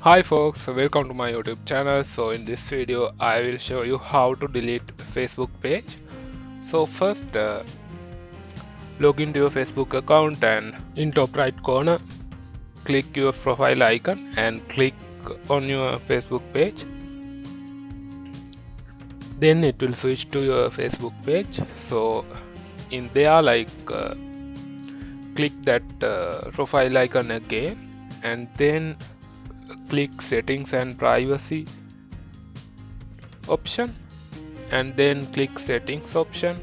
Hi folks, welcome to my YouTube channel. So in this video I will show you how to delete Facebook page. So first log into your Facebook account and in top right corner click your profile icon and click on your Facebook page. Then it will switch to your Facebook page. So in there click that profile icon again and then click settings and privacy option and then click settings option,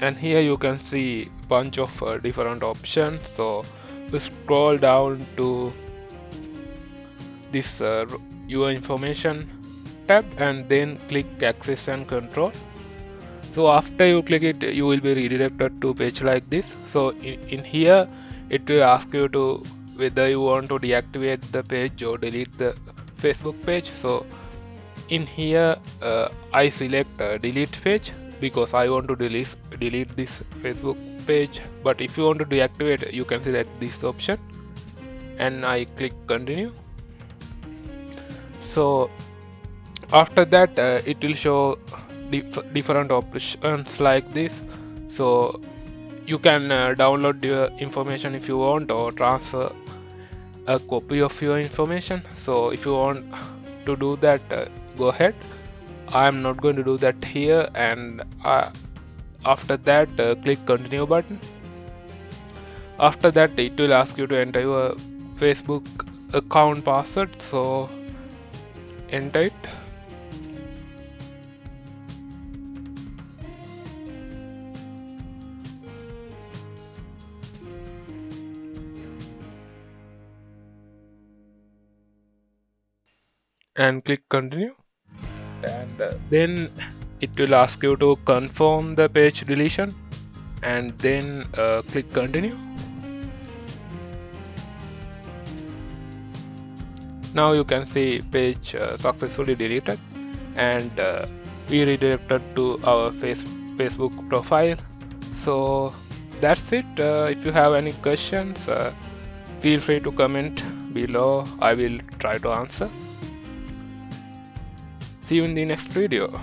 and here you can see bunch of different options. So we scroll down to this your information tab and then click access and control. So after you click it, you will be redirected to page like this. So in here it will ask you to whether you want to deactivate the page or delete the Facebook page. So in here I select delete page because I want to delete this Facebook page, but if you want to deactivate you can select this option and I click continue. So after that it will show different options like this. So you can download your information if you want or transfer a copy of your information. So if you want to do that, go ahead. I am not going to do that here, and after that click continue button. After that it will ask you to enter your Facebook account password, so enter it. And click continue, and then it will ask you to confirm the page deletion and then click continue. Now you can see page successfully deleted, and we redirected to our Facebook profile. So that's it. If you have any questions, feel free to comment below. I will try to answer. See you in the next video.